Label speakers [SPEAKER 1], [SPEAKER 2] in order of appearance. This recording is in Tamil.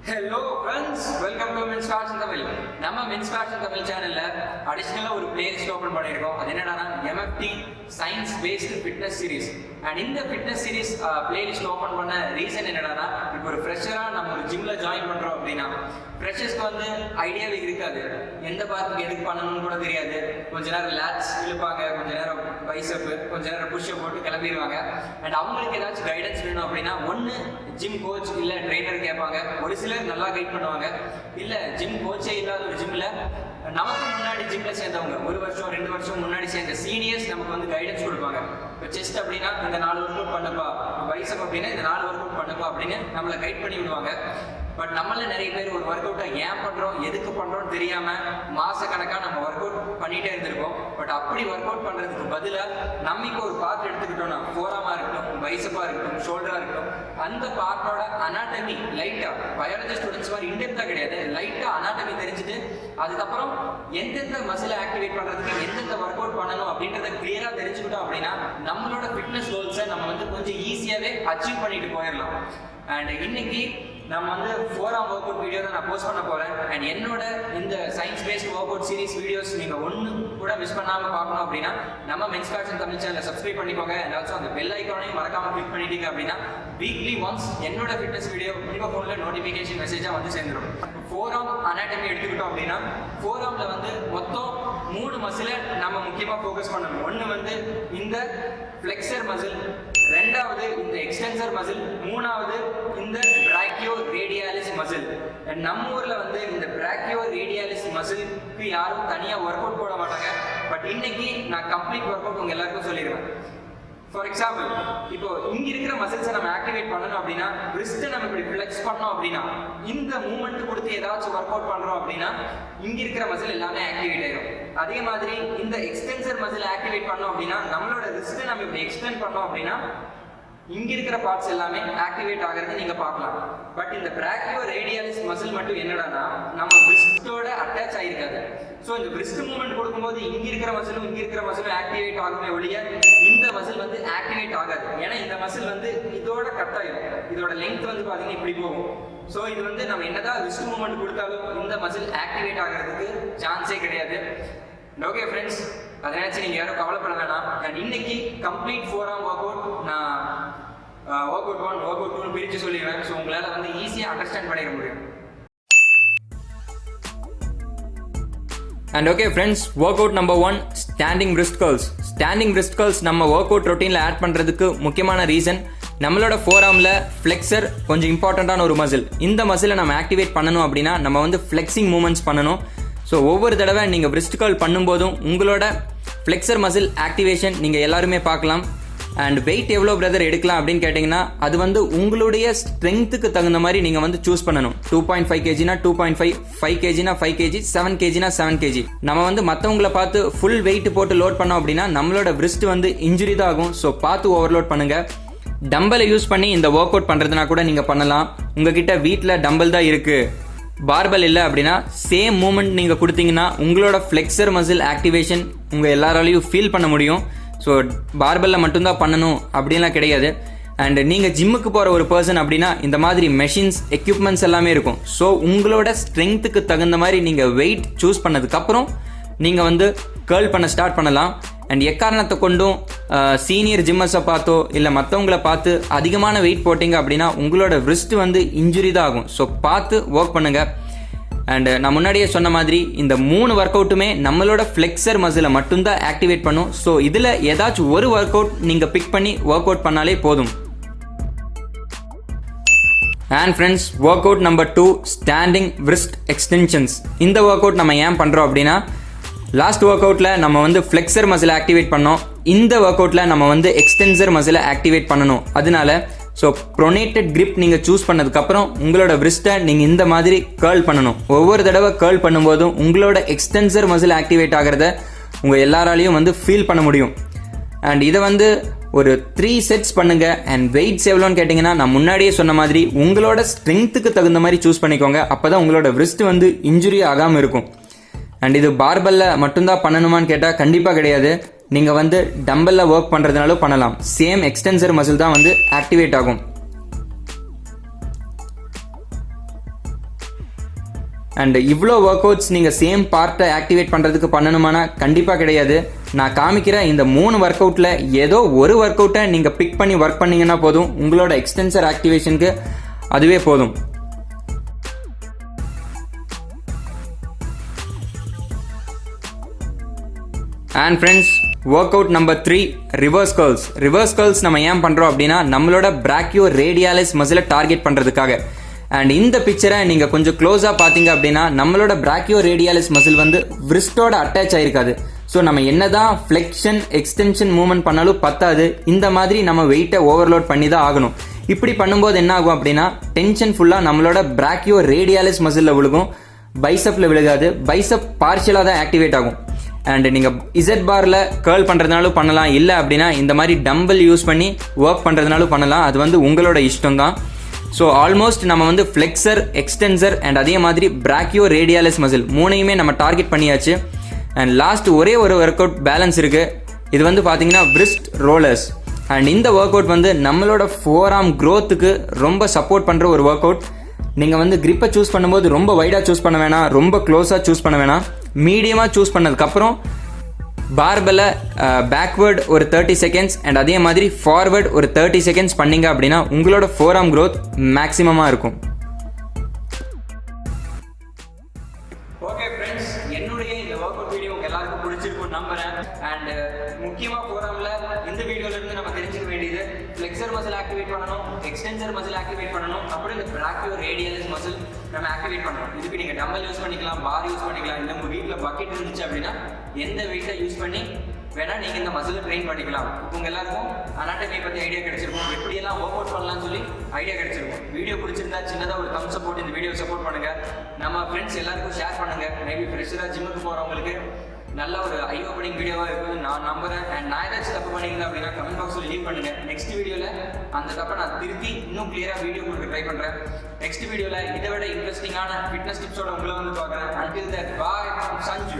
[SPEAKER 1] Hello friends, welcome to men's fashion Tamil. நம்ம மென்ஸ் ஃபேஷன் தமிழ் சேனல்ல அடிஷனலாக ஒரு பிளேலிஸ்ட் ஓப்பன் பண்ணியிருக்கோம். அது என்னன்னா MFT science based fitness series. And இந்த ஃபிட்னஸ் சீரிஸ் பிளேலிஸ்ட் ஓப்பன் பண்ண ரீசன் என்னன்னா, இப்போ ஒரு ஃப்ரெஷராக நம்ம ஒரு ஜிம்ல ஜாயின் பண்றோம் அப்படின்னா ஃப்ரெஷர்ஸ்க்கு வந்து ஐடியாவே இருக்காது. எந்த பார்த்துக்கு எதுக்கு பண்ணணும்னு கூட தெரியாது. கொஞ்ச நேரம் லேட்ஸ் இழுப்பாங்க, கொஞ்ச நேரம் பைசப், கொஞ்ச நேரம் புஷ்அப் போட்டு கிளம்பிடுவாங்க. அண்ட் அவங்களுக்கு ஏதாச்சும் கைடன்ஸ் வேணும் அப்படின்னா ஒன்று ஜிம் கோச் இல்லை ட்ரெயினர் கேட்பாங்க. ஒரு சிலர் நல்லா கைட் பண்ணுவாங்க. இல்லை ஜிம் கோச்சே இல்லாத ஒரு ஜிம்ல நமக்கு முன்னாடி ஜிம்ல சேர்ந்தவங்க 1 வருஷம் 2 வருஷம் முன்னாடி சேர்ந்த சீனியர்ஸ் நமக்கு வந்து கைடன்ஸ் கொடுப்பாங்க. இப்போ செஸ்ட் அப்படின்னா இந்த 4 ஒர்க் அவுட் பண்ணுப்பா, பைசப் அப்படின்னா இந்த 4 ஒர்க் அவுட் பண்ணுப்பா அப்படின்னு நம்மளை கைட் பண்ணி விடுவாங்க. பட் நம்மள நிறைய பேர் ஒரு ஒர்க் அவுட்டை ஏன் பண்றோம், எதுக்கு பண்றோம்னு தெரியாம மாசக்கணக்கா நம்ம ஒர்க் அவுட் பண்ணிட்டே இருந்திருக்கோம். பட் அப்படி ஒர்க் அவுட் பண்றதுக்கு பதிலா நம்ம இப்போ ஒரு பார்ட் எடுத்துக்கிட்டோம்னா, ஃபோராமா இருக்கட்டும், பைசப்பா இருக்கட்டும், ஷோல்டரா இருக்கட்டும், அந்த பார்ட்டோட அனாட்டமி லைட்டா பயாலஜி ஸ்டூடெண்ட்ஸ் மாதிரி இன்டெப்தா கிடையாது, லைட்டா அனாட்டமி தெரிஞ்சுட்டு அதுக்கப்புறம் எந்தெந்த மசிலை ஆக்டிவேட் பண்றதுக்கு எந்தெந்த ஒர்க் அவுட் பண்ணணும் அப்படின்றத கிளியரா தெரிஞ்சுக்கிட்டோம் அப்படின்னா நம்மளோட ஃபிட்னஸ் கோல்ஸை நம்ம வந்து கொஞ்சம் ஈஸியாவே அச்சீவ் பண்ணிட்டு போயிடலாம். அண்ட் இன்னைக்கு நம்ம வந்து 4ஆம் ஒர்க் அவுட் வீடியோ தான் நான் போஸ்ட் பண்ண போறேன். அண்ட் என்னோட இந்த science based work out series videos நீங்க ஒன்று கூட மிஸ் பண்ணாம பார்க்கணும் அப்படின்னா நம்ம மென்ஸ் ஃபேஷன் தமிழ் சேனலை சப்ஸ்கிரைப் பண்ணிக்கோங்க. அண்ட் ஆல்சோ அந்த பெல் ஐக்கானையும் மறக்காம கிளிக் பண்ணிட்டீங்க அப்படின்னா வீக்லி ஒன்ஸ் என்னோட ஃபிட்னஸ் வீடியோ உங்க போன்ல நோட்டிபிகேஷன் மெசேஜா வந்து சேர்ந்துடும். 4ஆம் அனாட்டமி எடுத்துக்கிட்டோம் அப்படின்னா 4ஆம்ல வந்து மொத்தம் 3 மசிலை நம்ம முக்கியமா ஃபோக்கஸ் பண்ணணும். ஒன்று வந்து இந்த ஃப்ளெக்சர் மசில், ரெண்டாவது இந்த எக்ஸ்டென்சர் மசில், மூணாவது இந்த பிராக்கியோ ரேடியாலிஸ் மசில். நம்ம ஊர்ல வந்து இந்த பிராக்கியோ ரேடியாலிஸ் மசிலுக்கு யாரும் தனியா ஒர்க் அவுட் போட மாட்டாங்க. பட் இன்னைக்கு நான் கம்ப்ளீட் ஒர்க் அவுட் உங்க எல்லாருக்கும் சொல்லிடுவேன். ஃபார் எக்ஸாம்பிள், இப்போ இங்க இருக்கிற மசில்ஸை நம்ம ஆக்டிவேட் பண்ணணும் அப்படின்னா ரிஸ்ட்டை நம்ம இப்படி ஃபிளெக்ஸ் பண்ணோம் அப்படின்னா இந்த மூவ்மெண்ட் கொடுத்து ஏதாச்சும் ஒர்க் அவுட் பண்றோம் அப்படின்னா இங்க இருக்கிற மசில் எல்லாமே ஆக்டிவேட் ஆயிடும். அதே மாதிரி இந்த எக்ஸ்டென்சர் மசில் ஆக்டிவேட் பண்ணோம் அப்படின்னா நம்மளோட ரிஸ்ட்டை நம்ம இப்படி எக்ஸ்டெண்ட் பண்ணோம் அப்படின்னா இங்க இருக்கிற பார்ட்ஸ் எல்லாமே ஆக்டிவேட் ஆகிறது நீங்க பார்க்கலாம். பட் இந்த பிராக்கியோ ரேடியாலிஸ் மசில் மட்டும் என்னடானா நம்ம பிரிஸ்டோட அட்டாச் ஆயிருக்காது. ஸோ இந்த பிரிஸ்ட் மூவ்மெண்ட் கொடுக்கும்போது இங்க இருக்கிற மசிலும் இங்க இருக்கிற மசிலும் ஆக்டிவேட் ஆகுமே ஒழிய இந்த மசில் வந்து ஆக்டிவேட் ஆகாது. ஏன்னா இந்த மசில் வந்து இதோட கட் ஆயிடும். இதோட லெங்த் வந்து பாத்தீங்கன்னா இப்படி போகும். ஸோ இது வந்து நம்ம என்னதான் ரிஸ்ட் மூவ்மெண்ட் கொடுத்தாலும் இந்த மசில் ஆக்டிவேட் ஆகிறதுக்கு சான்ஸே கிடையாது. ஓகே ஃப்ரெண்ட்ஸ், அதை நினைச்சு நீங்க யாரும் கவலைப்பட வேணாம். அண்ட் இன்னைக்கு கம்ப்ளீட் 4ஆம் ஒர்க் அவுட் நான் ஒர்க் அவுட் 1 ஒர்க் அவுட் 2 பிரிச்சு சொல்லிடுவேன். ஸோ உங்களால வந்து ஈஸியா அண்டர்ஸ்டாண்ட் பண்ணிட முடியும்.
[SPEAKER 2] And okay friends, workout number 1, standing wrist curls. Standing wrist curls நம்ம workout routineல ஆட் பண்றதுக்கு முக்கியமான ரீசன், நம்மளோட ஃபோராம்ல ஃப்ளெக்சர் கொஞ்சம் இம்பார்ட்டண்டான ஒரு மசில். இந்த மசிலை நம்ம ஆக்டிவேட் பண்ணணும் அப்படின்னா நம்ம வந்து ஃப்ளெக்சிங் மூமெண்ட்ஸ் பண்ணணும். ஸோ ஒவ்வொரு தடவை நீங்கள் wrist curl பண்ணும்போதும் உங்களோட ஃப்ளெக்சர் மசில் ஆக்டிவேஷன் நீங்கள் எல்லாருமே பார்க்கலாம். அண்ட் வெயிட் எவ்வளோ பிரதர் எடுக்கலாம் அப்படின்னு கேட்டிங்கன்னா அது வந்து உங்களுடைய ஸ்ட்ரென்த்துக்கு தகுந்த மாதிரி நீங்கள் வந்து சூஸ் பண்ணணும். 2.5 kgனா 2.5, 5 kgனா 5 kg, 7 kgனா 7 kg. நம்ம வந்து மற்றவங்களை பார்த்து ஃபுல் வெயிட் போட்டு லோட் பண்ணோம் அப்படின்னா நம்மளோட wrist வந்து இன்ஜுரி தான் ஆகும். ஸோ பார்த்து ஓவர்லோட் பண்ணுங்க. டம்பலை யூஸ் பண்ணி இந்த ஒர்க் அவுட் பண்ணுறதுனா கூட நீங்கள் பண்ணலாம். உங்ககிட்ட வீட்டில் டம்பல் தான் இருக்குது, பார்பல் இல்லை அப்படின்னா சேம் மூமெண்ட் நீங்கள் கொடுத்தீங்கன்னா உங்களோட ஃப்ளெக்சர் மசில் ஆக்டிவேஷன் உங்கள் எல்லாராலையும் ஃபீல் பண்ண முடியும். ஸோ பார்பலில் மட்டும்தான் பண்ணணும் அப்படின்லாம் கிடையாது. அண்ட் நீங்கள் ஜிம்முக்கு போகிற ஒரு பர்சன் அப்படின்னா இந்த மாதிரி மெஷின்ஸ் எக்யூப்மெண்ட்ஸ் எல்லாமே இருக்கும். ஸோ உங்களோட ஸ்ட்ரென்த்துக்கு தகுந்த மாதிரி நீங்கள் வெயிட் சூஸ் பண்ணதுக்கப்புறம் நீங்கள் வந்து கேர்ள் பண்ண ஸ்டார்ட் பண்ணலாம். அண்ட் எக்காரணத்தை கொண்டும் சீனியர் ஜிம்மர்ஸை பார்த்தோ இல்லை மற்றவங்கள பார்த்து அதிகமான வெயிட் போட்டிங்க அப்படின்னா உங்களோட wrist வந்து இன்ஜுரி தான் ஆகும். ஸோ பார்த்து ஒர்க் பண்ணுங்கள். அண்ட் நான் முன்னாடியே சொன்ன மாதிரி இந்த 3 ஒர்க் அவுட்டுமே நம்மளோட ஃப்ளெக்சர் மசிலை மட்டும்தான் ஆக்டிவேட் பண்ணும். ஸோ இதில் ஏதாச்சும் ஒரு ஒர்க் அவுட் நீங்கள் பிக் பண்ணி ஒர்க் அவுட் பண்ணாலே போதும். And friends, work out number 2, standing wrist extensions. இந்த ஒர்க் அவுட் நம்ம ஏன் பண்ணுறோம் அப்படின்னா லாஸ்ட் ஒர்க் அவுட்டில் நம்ம வந்து ஃப்ளெக்சர் மசிலை ஆக்டிவேட் பண்ணோம். இந்த ஒர்க் அவுட்டில் நம்ம வந்து எக்ஸ்டென்சர் மசிலை ஆக்டிவேட் பண்ணணும். அதனால ஸோ ப்ரொனேட்டட் கிரிப் நீங்கள் சூஸ் பண்ணதுக்கப்புறம் உங்களோட wrist-ஐ நீங்கள் இந்த மாதிரி கேர்ள் பண்ணணும். ஒவ்வொரு தடவை கேர்ள் பண்ணும்போதும் உங்களோட எக்ஸ்டென்சர் மசில் ஆக்டிவேட் ஆகிறத உங்கள் எல்லாராலையும் வந்து ஃபீல் பண்ண முடியும். அண்ட் இதை வந்து ஒரு 3 செட்ஸ் பண்ணுங்க. அண்ட் வெயிட்ஸ் எவ்வளோன்னு கேட்டிங்கன்னா நான் முன்னாடியே சொன்ன மாதிரி உங்களோட ஸ்ட்ரென்த்துக்கு தகுந்த மாதிரி சூஸ் பண்ணிக்கோங்க. அப்போ தான் உங்களோட wrist வந்து இன்ஜுரி ஆகாமல் இருக்கும். அண்ட் இது பார்பல்ல மட்டும்தான் பண்ணணுமான்னு கேட்டால் கண்டிப்பாக கிடையாது. நீங்கள் வந்து டம்பலில் ஒர்க் பண்ணுறதுனாலும் பண்ணலாம். சேம் எக்ஸ்டென்சர் மசில் தான் வந்து ஆக்டிவேட் ஆகும். அண்ட் இவ்வளோ ஒர்க் அவுட்ஸ் நீங்கள் சேம் பார்ட்டை ஆக்டிவேட் பண்ணுறதுக்கு பண்ணணுமானா கண்டிப்பாக கிடையாது. நான் காமிக்கிற இந்த 3 ஒர்க் அவுட்டில் ஏதோ ஒரு ஒர்க் அவுட்டை நீங்கள் பிக் பண்ணி ஒர்க் பண்ணிங்கன்னா போதும், உங்களோட எக்ஸ்டென்சர் ஆக்டிவேஷனுக்கு அதுவே போதும். And friends, work out number 3 reverse curls. Reverse curls நம்ம ஏன் பண்ணுறோம் அப்படின்னா நம்மளோட பிராக்கியோ ரேடியாலிஸ் மசிலை டார்கெட் பண்ணுறதுக்காக. அண்ட் இந்த பிக்சரை நீங்கள் கொஞ்சம் க்ளோஸாக பார்த்தீங்க அப்படின்னா நம்மளோட பிராக்கியோ ரேடியாலிஸ் மசில் வந்து விரிஸ்டோட அட்டாச் ஆயிருக்காது. ஸோ நம்ம என்னதான் ஃப்ளெக்ஷன் எக்ஸ்டென்ஷன் மூவ்மெண்ட் பண்ணாலும் பத்தாது, இந்த மாதிரி நம்ம வெயிட்டை ஓவர்லோட் பண்ணி தான் ஆகணும். இப்படி பண்ணும்போது என்ன ஆகும் அப்படின்னா டென்ஷன் ஃபுல்லாக நம்மளோட பிராக்கியோ ரேடியாலிஸ் மசிலில் விழுகும், பைசப்பில் விழுகாது. பைசப் பார்ஷியலாக தான் ஆக்டிவேட் ஆகும். அண்ட் நீங்கள் இசட் பாரில் கேர்ள் பண்ணுறதுனாலும் பண்ணலாம், இல்லை அப்படின்னா இந்த மாதிரி டம்பிள் யூஸ் பண்ணி ஒர்க் பண்ணுறதுனாலும் பண்ணலாம். அது வந்து உங்களோட இஷ்டம் தான். ஸோ ஆல்மோஸ்ட் நம்ம வந்து ஃப்ளெக்சர், எக்ஸ்டென்சர் அண்ட் அதே மாதிரி பிராக்கியோ ரேடியாலிஸ் மசில் 3யுமே நம்ம டார்கெட் பண்ணியாச்சு. அண்ட் லாஸ்ட் ஒரே ஒரு ஒர்க் அவுட் பேலன்ஸ் இருக்குது. இது வந்து பார்த்தீங்கன்னா பிரிஸ்ட் ரோலர்ஸ். அண்ட் இந்த ஒர்க் அவுட் வந்து நம்மளோட ஃபோராம் க்ரோத்துக்கு ரொம்ப சப்போர்ட் பண்ணுற ஒரு ஒர்க் அவுட். நீங்கள் வந்து கிரிப்பை சூஸ் பண்ணும்போது ரொம்ப வைடாக சூஸ் பண்ண வேணாம், ரொம்ப க்ளோஸாக சூஸ் பண்ண வேணாம். மீடியமாக சூஸ் பண்ணதுக்கப்புறம் பார்பலை பேக்வேர்ட் ஒரு 30 செகண்ட்ஸ் அண்ட் அதே மாதிரி ஃபார்வர்ட் ஒரு 30 செகண்ட்ஸ் பண்ணிங்க அப்படின்னா உங்களோட ஃபோராம் க்ரோத் மேக்ஸிமமாக இருக்கும்.
[SPEAKER 1] ஓகே ஃப்ரெண்ட்ஸ், என்னுடைய இந்த ஒர்க் அவுட் வீடியோ உங்கள் எல்லாருக்கும் பிடிச்சிருக்கும் நம்புறேன். அண்ட் முக்கியமாக ஃபோராமில் இந்த வீடியோலேருந்து நம்ம தெரிஞ்சுக்க வேண்டியது ஃப்ளெக்சர் மசில் ஆக்டிவேட் பண்ணணும், எக்ஸ்டென்சர் மசில் ஆக்டிவேட் பண்ணணும், அப்புறம் இந்த பிராக்கியோ ரேடியாலிஸ் மசில் நம்ம ஆக்டிவேட் பண்ணணும். இதுக்கு நீங்கள் டம்பல் யூஸ் பண்ணிக்கலாம், பார் யூஸ் பண்ணிக்கலாம், இல்லை உங்கள் வீட்டில் பக்கெட் இருந்துச்சு அப்படின்னா எந்த வெயிட்டை யூஸ் பண்ணி வேணால் நீங்கள் இந்த மசிலை ட்ரெயின் பண்ணிக்கலாம். உங்கள் எல்லாருக்கும் அனாட்டமி பற்றி ஐடியா கிடைச்சிருக்கும், எப்படியெல்லாம் ஒர்க் அவுட் பண்ணலாம்னு சொல்லி ஐடியா கிடைச்சிருக்கும். வீடியோ பிடிச்சிருந்தா சின்னதாக ஒரு தம்ஸ் அப் போட்டு இந்த வீடியோ சப்போர்ட் பண்ணுங்கள். நம்ம ஃப்ரெண்ட்ஸ் எல்லாருக்கும் ஷேர் பண்ணுங்கள். மேபி ஃப்ரெஷ்ஷராக ஜிம்முக்கு போகிறவங்களுக்கு நல்ல ஒரு ஐ ஓப்பனிங் வீடியோவாக இருக்குன்னு நான் நம்புறேன். அண்ட் நான் ஏதாச்சும் தப்பு பண்ணியிருந்தேன் அப்படின்னா கமெண்ட் பாக்ஸில் லீவ் பண்ணுங்கள். நெக்ஸ்ட் வீடியோவில் அந்த தப்பை நான் திருத்தி இன்னும் கிளியராக வீடியோ கொடுக்க ட்ரை பண்ணுறேன். நெக்ஸ்ட் வீடியோவில் இதை விட இன்ட்ரெஸ்டிங்கான ஃபிட்னஸ் டிப்ஸோட உங்களை வந்து பார்க்குறேன். Until that, bye from Sanju.